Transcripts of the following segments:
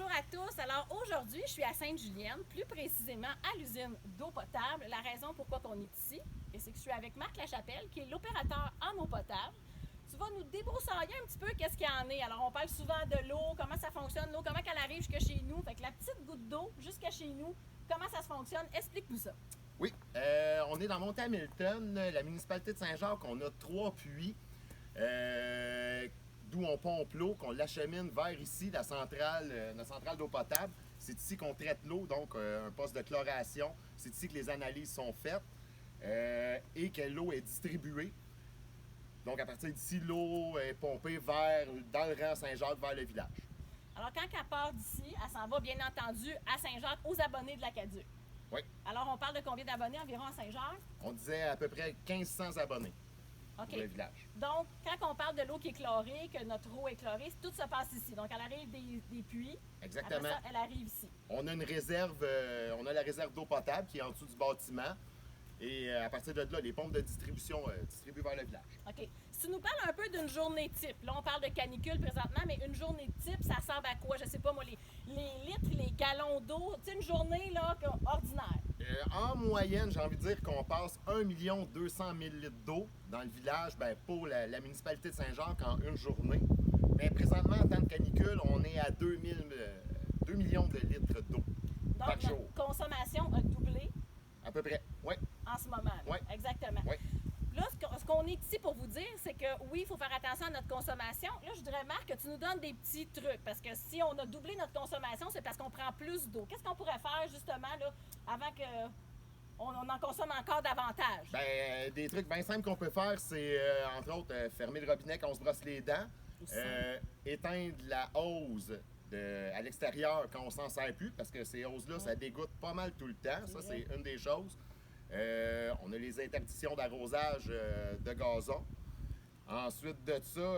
Bonjour à tous. Alors aujourd'hui, je suis à Sainte-Julienne, plus précisément à l'usine d'eau potable. La raison pourquoi on est ici, c'est que je suis avec Marc Lachapelle, qui est l'opérateur en eau potable. Tu vas nous débroussailler un petit peu qu'est-ce qu'il y en est. Alors on parle souvent de l'eau, comment ça fonctionne, l'eau, comment elle arrive jusqu'à chez nous. Fait que la petite goutte d'eau jusqu'à chez nous, comment ça se fonctionne, explique-nous ça. Oui, on est dans Mont-Hamilton, la municipalité de Saint-Jacques. On a 3 puits d'où on pompe l'eau, qu'on l'achemine vers ici, la centrale d'eau potable. C'est ici qu'on traite l'eau, donc un poste de chloration. C'est ici que les analyses sont faites et que l'eau est distribuée. Donc à partir d'ici, l'eau est pompée dans le rang Saint-Jacques vers le village. Alors quand elle part d'ici, elle s'en va bien entendu à Saint-Jacques, aux abonnés de l'Aqueduc. Oui. Alors on parle de combien d'abonnés environ à Saint-Jacques? On disait à peu près 1500 abonnés. OK. Pour le village. Donc, quand on parle de l'eau qui est chlorée, que notre eau est chlorée, tout se passe ici. Donc, elle arrive des puits. Exactement. Après ça, elle arrive ici. On a une réserve, on a la réserve d'eau potable qui est en dessous du bâtiment. Et à partir de là, les pompes de distribution distribuent vers le village. OK. Si tu nous parles un peu d'une journée type, là, on parle de canicule présentement, mais une journée type, ça ressemble à quoi? Je sais pas, moi, les litres, les gallons d'eau, tu sais, une journée, là, ordinaire. En moyenne, j'ai envie de dire qu'on passe 1 200 000 litres d'eau dans le village pour la municipalité de Saint-Jacques en une journée. Mais présentement, en temps de canicule, on est à 2 millions de litres d'eau par jour. Donc, notre consommation a doublé. À peu près, oui. En ce moment. Oui. Exactement. Oui. Là, ce qu'on est ici pour vous dire, c'est que oui, il faut faire attention à notre consommation. Là, je voudrais, Marc, que tu nous donnes des petits trucs. Parce que si on a doublé notre consommation, c'est parce qu'on prend plus d'eau. Qu'est-ce qu'on pourrait faire, justement, là, avant qu'on en consomme encore davantage? Des trucs bien simples qu'on peut faire, c'est, entre autres, fermer le robinet quand on se brosse les dents, éteindre la hose à l'extérieur quand on s'en sert plus, parce que ces hoses-là, ça dégoûte pas mal tout le temps. Ça, c'est une des choses. On a les interdictions d'arrosage de gazon. Ensuite de ça,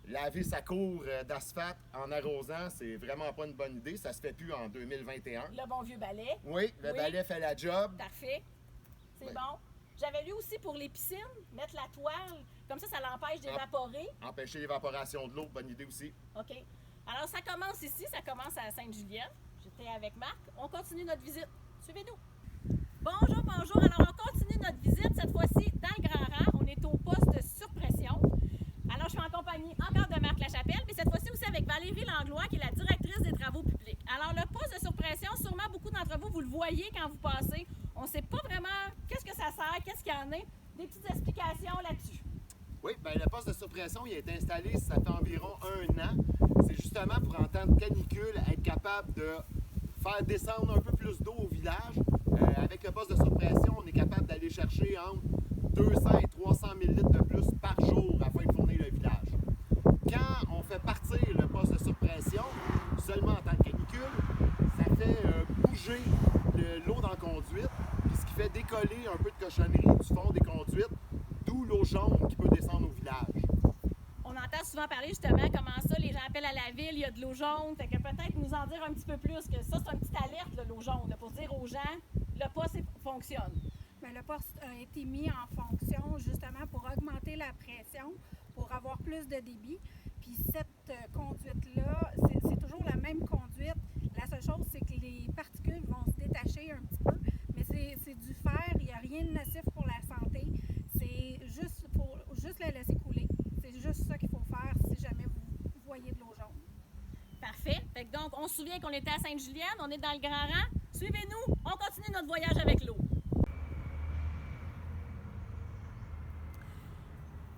laver sa cour d'asphalte en arrosant, c'est vraiment pas une bonne idée. Ça se fait plus en 2021. Le bon vieux balai. Oui, le balai fait la job. Parfait. C'est bon. J'avais lu aussi pour les piscines, mettre la toile, comme ça l'empêche d'évaporer. Empêcher l'évaporation de l'eau, bonne idée aussi. OK. Alors, ça commence ici, ça commence à Sainte-Julienne. J'étais avec Marc. On continue notre visite. Suivez-nous. Bonjour, bonjour. Alors, on continue notre visite, cette fois-ci dans le Grand Rang. On est au poste sur pression. Alors, je suis en compagnie encore de Marc Lachapelle, mais cette fois-ci aussi avec Valérie Langlois, qui est la directrice des travaux publics. Alors, le poste de surpression, sûrement beaucoup d'entre vous, vous le voyez quand vous passez. On ne sait pas vraiment qu'est-ce que ça sert, qu'est-ce qu'il y en a. Des petites explications là-dessus. Oui, le poste de surpression, il a été installé, ça fait environ 1 an. C'est justement pour, en temps de canicule, être capable de faire descendre un peu plus d'eau au village. Avec le poste de surpression, on est capable d'aller chercher entre 200 et 300 000 litres de plus par jour afin de fournir le village. Quand on fait partir le poste de surpression, seulement en temps de canicule, ça fait bouger l'eau dans la conduite, puis ce qui fait décoller un peu de cochonnerie du fond des conduites, d'où l'eau jaune qui peut descendre au village. On entend souvent parler justement comment ça, les gens appellent à la ville, il y a de l'eau jaune. Fait que peut-être nous en dire un petit peu plus, que ça, c'est une petite alerte, là, l'eau jaune, là, pour dire aux gens, le poste fonctionne. Bien, le poste a été mis en fonction justement pour augmenter la pression, pour avoir plus de débit. Puis cette conduite-là, c'est toujours la même conduite. La seule chose, c'est que les particules vont se détacher un petit peu, mais c'est du fer, il n'y a rien de nocif pour la santé. C'est juste pour la laisser couler. C'est juste ça qu'il faut faire si jamais vous voyez de l'eau jaune. Parfait. Fait que donc, on se souvient qu'on était à Sainte-Julienne, on est dans le Grand Rang. Suivez-nous, on continue notre voyage avec l'eau.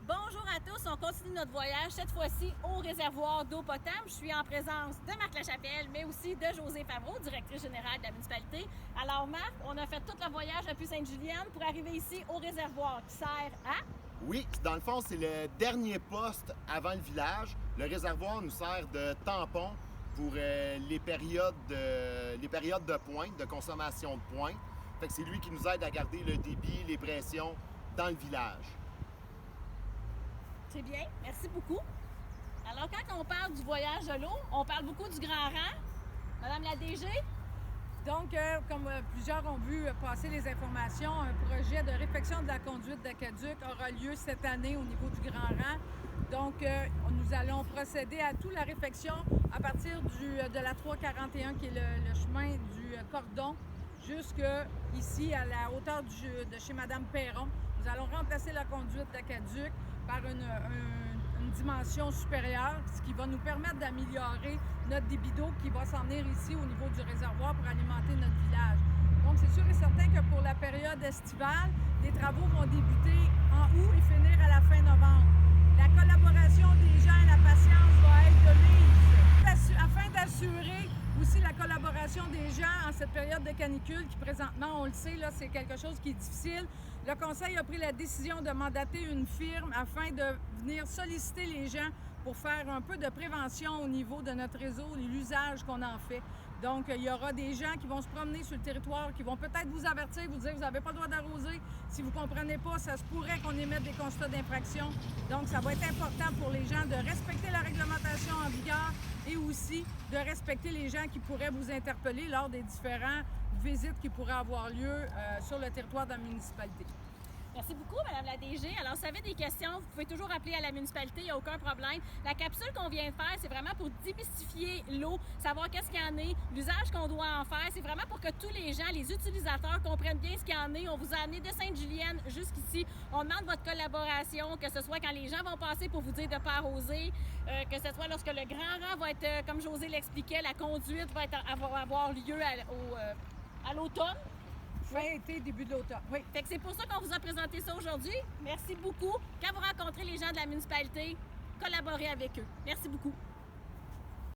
Bonjour à tous, on continue notre voyage, cette fois-ci au réservoir d'eau potable. Je suis en présence de Marc Lachapelle, mais aussi de Josée Favreau, directrice générale de la municipalité. Alors Marc, on a fait tout le voyage depuis Sainte-Julienne pour arriver ici au réservoir qui sert à... Oui, dans le fond, c'est le dernier poste avant le village. Le réservoir nous sert de tampon pour les périodes de pointe, de consommation de pointe. Fait que c'est lui qui nous aide à garder le débit, les pressions dans le village. C'est bien, merci beaucoup. Alors, quand on parle du voyage de l'eau, on parle beaucoup du Grand Rang. Madame la DG? Donc, comme plusieurs ont vu passer les informations, un projet de réfection de la conduite d'Aqueduc aura lieu cette année au niveau du Grand Rang. Donc, nous allons procéder à toute la réfection à partir du de la 341, qui est le chemin du cordon, jusqu'ici à la hauteur de chez Mme Perron. Nous allons remplacer la conduite d'aqueduc par une dimension supérieure, ce qui va nous permettre d'améliorer notre débit d'eau qui va s'en venir ici au niveau du réservoir pour alimenter notre village. Donc, c'est sûr et certain que pour la période estivale, les travaux vont débuter en août et finir à la fin novembre. La collaboration des gens et la patience va être de mise afin d'assurer aussi la collaboration des gens en cette période de canicule qui, présentement, on le sait, là, c'est quelque chose qui est difficile. Le Conseil a pris la décision de mandater une firme afin de venir solliciter les gens pour faire un peu de prévention au niveau de notre réseau, l'usage qu'on en fait. Donc, il y aura des gens qui vont se promener sur le territoire, qui vont peut-être vous avertir, vous dire que vous n'avez pas le droit d'arroser. Si vous ne comprenez pas, ça se pourrait qu'on émette des constats d'infraction. Donc, ça va être important pour les gens de respecter la réglementation en vigueur et aussi de respecter les gens qui pourraient vous interpeller lors des différentes visites qui pourraient avoir lieu sur le territoire de la municipalité. Merci beaucoup, Mme la DG. Alors, si vous avez des questions, vous pouvez toujours appeler à la municipalité, il n'y a aucun problème. La capsule qu'on vient de faire, c'est vraiment pour démystifier l'eau, savoir qu'est-ce qu'il y en est, l'usage qu'on doit en faire. C'est vraiment pour que tous les gens, les utilisateurs, comprennent bien ce qu'il y en est. On vous a amené de Sainte-Julienne jusqu'ici. On demande votre collaboration, que ce soit quand les gens vont passer pour vous dire de ne pas arroser, que ce soit lorsque le grand rang va être, comme José l'expliquait, la conduite va avoir lieu à l'automne. Fin été, début de l'automne. Oui. Fait que c'est pour ça qu'on vous a présenté ça aujourd'hui. Merci beaucoup. Quand vous rencontrez les gens de la municipalité, collaborez avec eux. Merci beaucoup.